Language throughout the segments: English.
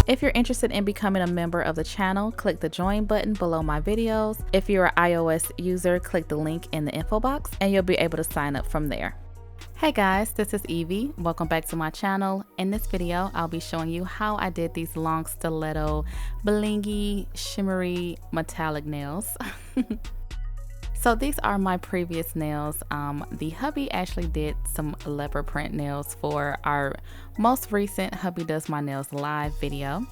If you're interested in becoming a member of the channel, click the join button below my videos. If you're an iOS user, click the link in the info box and you'll be able to sign up from there. Hey guys, this is Evie. Welcome back to my channel. In this video, I'll be showing you how I did these long stiletto, blingy, shimmery, metallic nails. So these are my previous nails. The hubby actually did some leopard print nails for our most recent Hubby Does My Nails live video.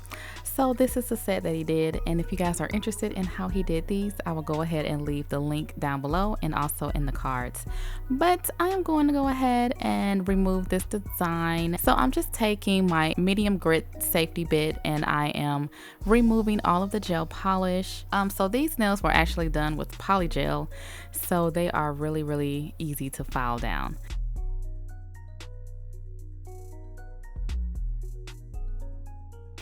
So this is the set that he did, and if you guys are interested in how he did these, I will go ahead and leave the link down below and also in the cards. But I am going to go ahead and remove this design. So I'm just taking my medium grit safety bit and I am removing all of the gel polish. So these nails were actually done with poly gel, so they are really easy to file down.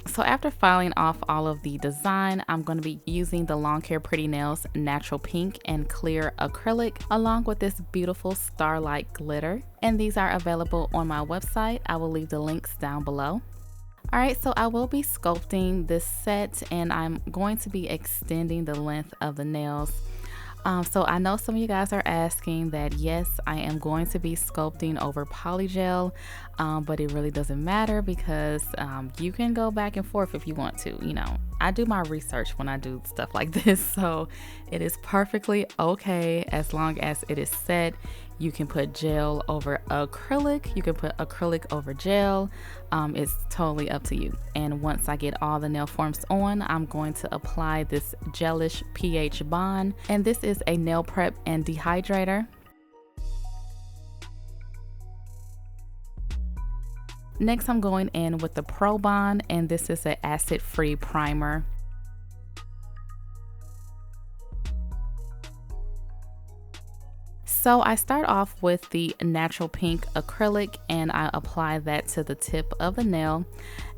So after filing off all of the design, I'm going to be using the Long Hair Pretty Nails Natural Pink and Clear Acrylic along with this beautiful starlight glitter. And these are available on my website. I will leave the links down below. Alright, so I will be sculpting this set and I'm going to be extending the length of the nails. So I know some of you guys are asking that yes, I am going to be sculpting over polygel, but it really doesn't matter because you can go back and forth if you want to. You know, I do my research when I do stuff like this, so it is perfectly okay as long as it is set. You can put gel over acrylic, you can put acrylic over gel. It's totally up to you. And once I get all the nail forms on, I'm going to apply this gelish pH bond. And this is a nail prep and dehydrator. Next, I'm going in with the Pro Bond, and this is an acid-free primer. So I start off with the natural pink acrylic and I apply that to the tip of the nail.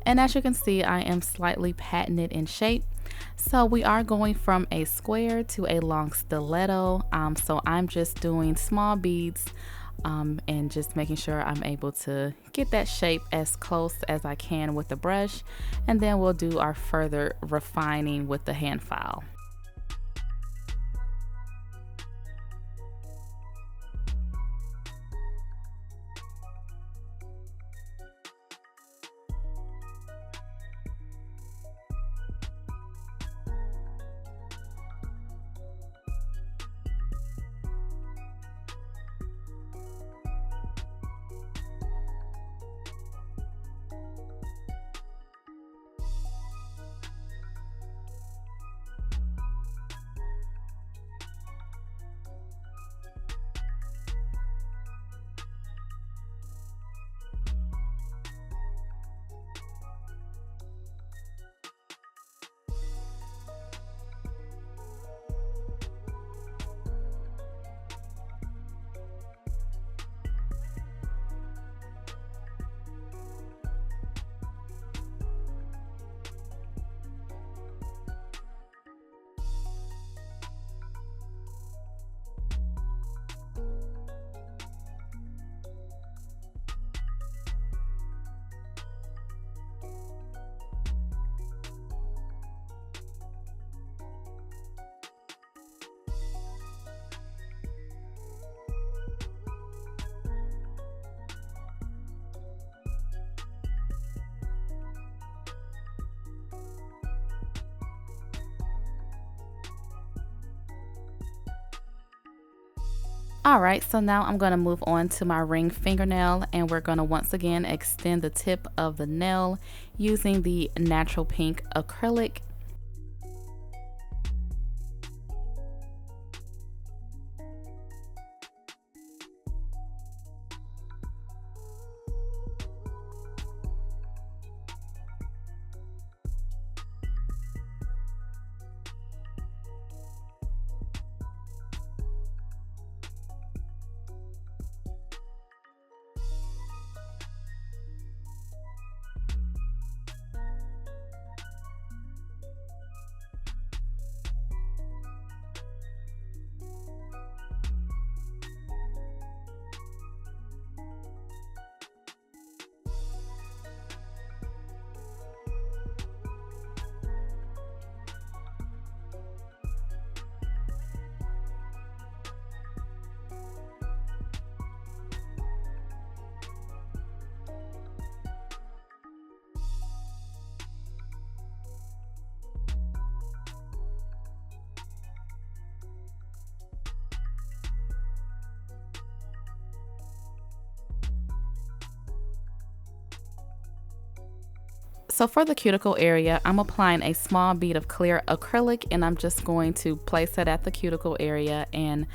And as you can see, I am slightly patting it in shape. So we are going from a square to a long stiletto. So I'm just doing small beads and just making sure I'm able to get that shape as close as I can with the brush. And then we'll do our further refining with the hand file. Alright, so now I'm going to move on to my ring fingernail and we're going to once again extend the tip of the nail using the natural pink acrylic. So for the cuticle area, I'm applying a small bead of clear acrylic, and I'm just going to place it at the cuticle area and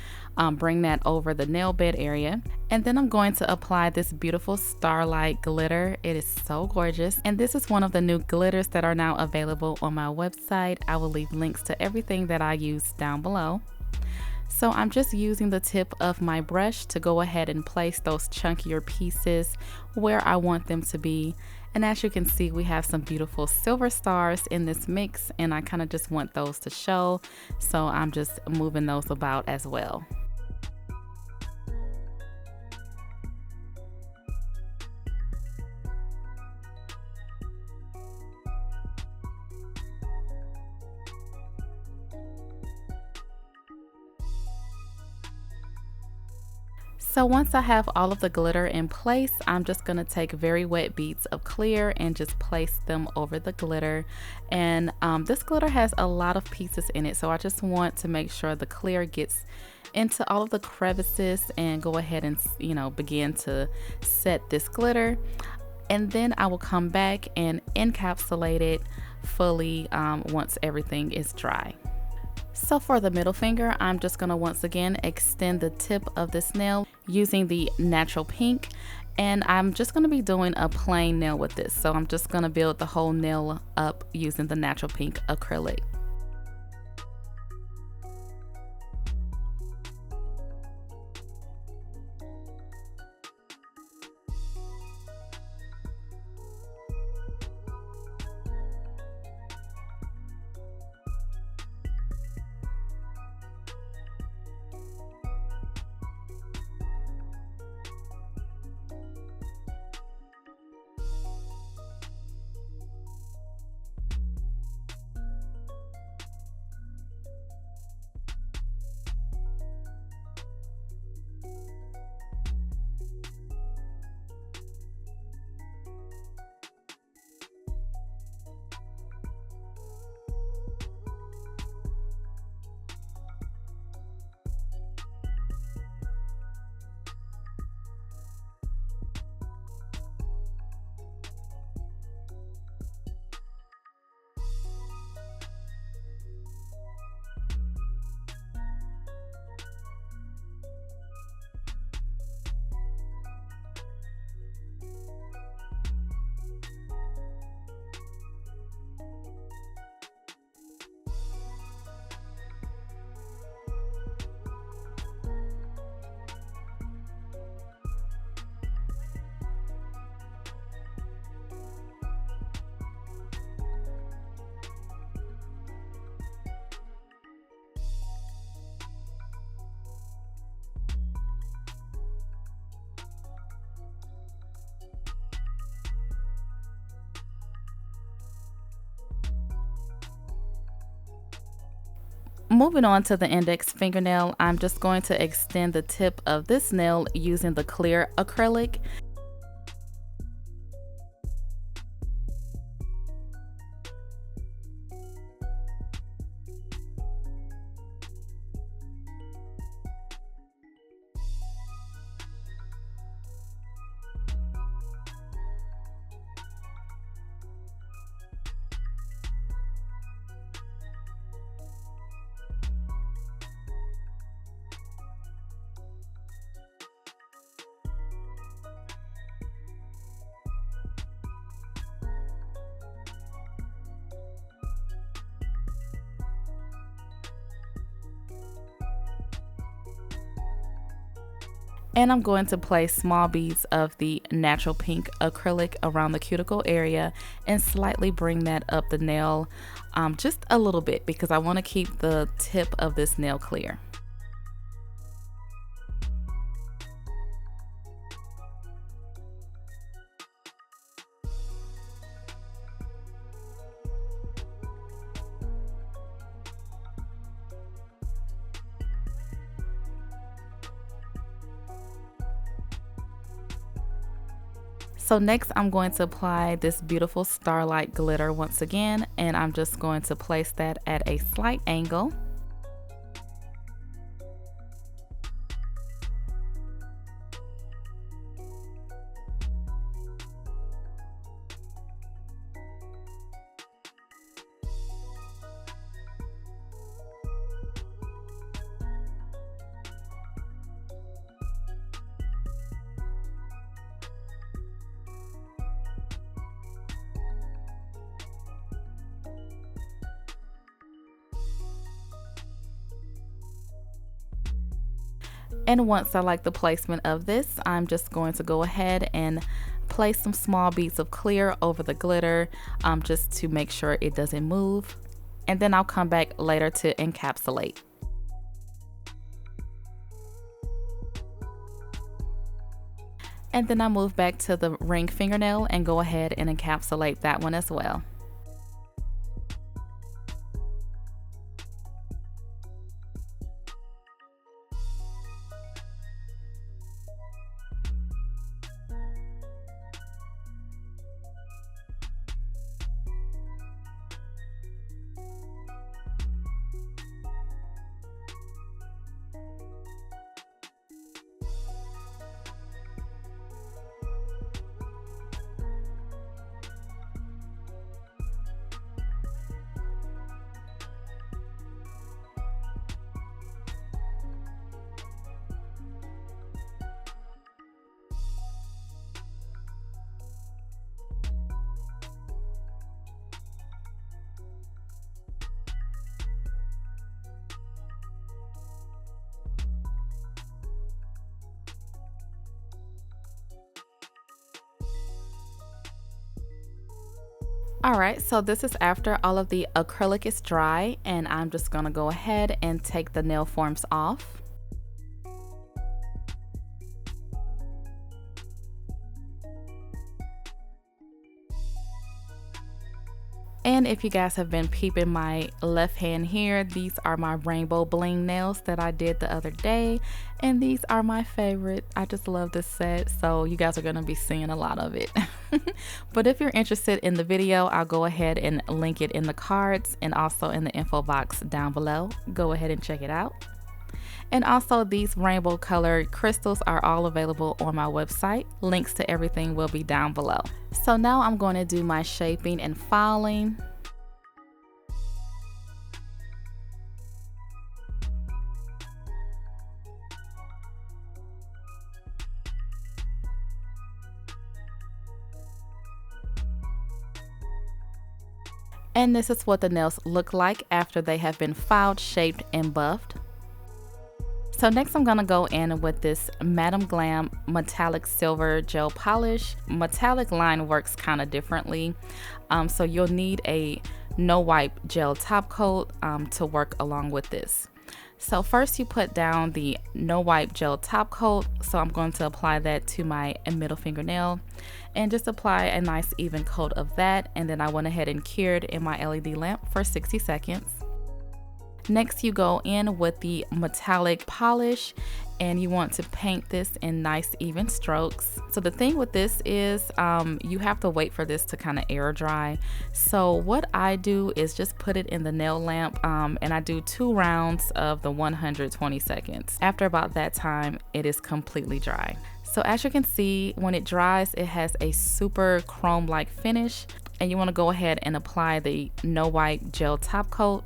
bring that over the nail bed area. And then I'm going to apply this beautiful starlight glitter. It is so gorgeous. And this is one of the new glitters that are now available on my website. I will leave links to everything that I use down below. So I'm just using the tip of my brush to go ahead and place those chunkier pieces where I want them to be. And as you can see, we have some beautiful silver stars in this mix, and I kind of just want those to show. So I'm just moving those about as well. So once I have all of the glitter in place, I'm just going to take very wet beads of clear and just place them over the glitter. And this glitter has a lot of pieces in it, so I just want to make sure the clear gets into all of the crevices and go ahead and, you know, begin to set this glitter. And then I will come back and encapsulate it fully once everything is dry. So for the middle finger, I'm just going to once again extend the tip of this nail using the natural pink, and I'm just going to be doing a plain nail with this. So I'm just going to build the whole nail up using the natural pink acrylic. Moving on to the index fingernail, I'm just going to extend the tip of this nail using the clear acrylic. And I'm going to place small beads of the natural pink acrylic around the cuticle area and slightly bring that up the nail just a little bit, because I want to keep the tip of this nail clear. So next I'm going to apply this beautiful starlight glitter once again, and I'm just going to place that at a slight angle. And once I like the placement of this, I'm just going to go ahead and place some small beads of clear over the glitter, just to make sure it doesn't move. And then I'll come back later to encapsulate. And then I move back to the ring fingernail and go ahead and encapsulate that one as well. Alright, so this is after all of the acrylic is dry, and I'm just going to go ahead and take the nail forms off. And if you guys have been peeping my left hand here, these are my rainbow bling nails that I did the other day, and these are my favorite. I just love this set, so you guys are going to be seeing a lot of it. But if you're interested in the video, I'll go ahead and link it in the cards and also in the info box down below. Go ahead and check it out. And also, these rainbow colored crystals are all available on my website. Links to everything will be down below. So now I'm going to do my shaping and filing. And this is what the nails look like after they have been filed, shaped, and buffed. So next I'm gonna go in with this Madam Glam metallic silver gel polish. Metallic line works kind of differently, so you'll need a no wipe gel top coat to work along with this. So first you put down the no wipe gel top coat, so I'm going to apply that to my middle fingernail and just apply a nice even coat of that, and then I went ahead and cured in my LED lamp for 60 seconds. Next you go in with the metallic polish and you want to paint this in nice even strokes. So the thing with this is you have to wait for this to kind of air dry. So what I do is just put it in the nail lamp and I do 2 rounds of the 120 seconds. After about that time, it is completely dry. So as you can see, when it dries, it has a super chrome-like finish, and you want to go ahead and apply the no wipe gel top coat.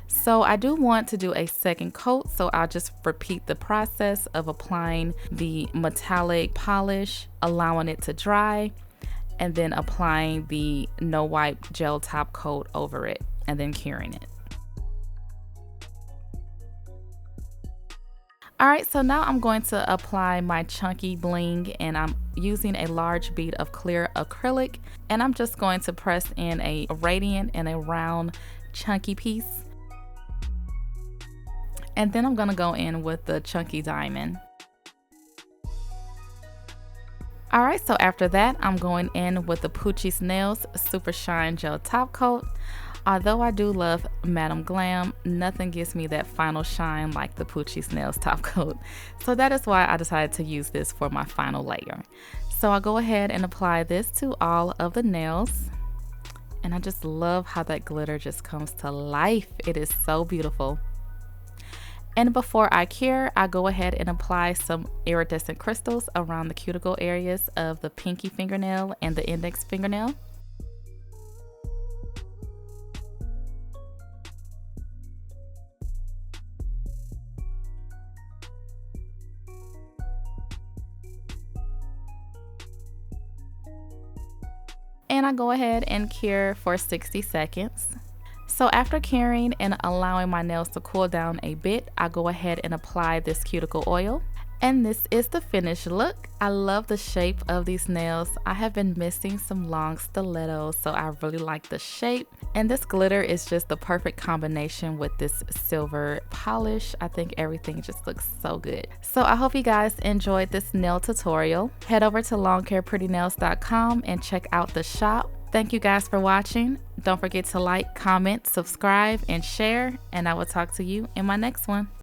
So I do want to do a second coat, so I'll just repeat the process of applying the metallic polish, allowing it to dry, and then applying the no wipe gel top coat over it, and then curing it. Alright, so now I'm going to apply my chunky bling, and I'm using a large bead of clear acrylic, and I'm just going to press in a radiant and a round chunky piece. And then I'm gonna go in with the chunky diamond. Alright, so after that, I'm going in with the Poochie's Nails Super Shine Gel Top Coat. Although I do love Madam Glam, nothing gives me that final shine like the Poochie's Nails Top Coat. So that is why I decided to use this for my final layer. So I'll go ahead and apply this to all of the nails. And I just love how that glitter just comes to life. It is so beautiful. And before I cure, I go ahead and apply some iridescent crystals around the cuticle areas of the pinky fingernail and the index fingernail. And I go ahead and cure for 60 seconds. So after curing and allowing my nails to cool down a bit, I go ahead and apply this cuticle oil. And this is the finished look. I love the shape of these nails. I have been missing some long stilettos, so I really like the shape. And this glitter is just the perfect combination with this silver polish. I think everything just looks so good. So I hope you guys enjoyed this nail tutorial. Head over to longcareprettynails.com and check out the shop. Thank you guys for watching. Don't forget to like, comment, subscribe, and share, and I will talk to you in my next one.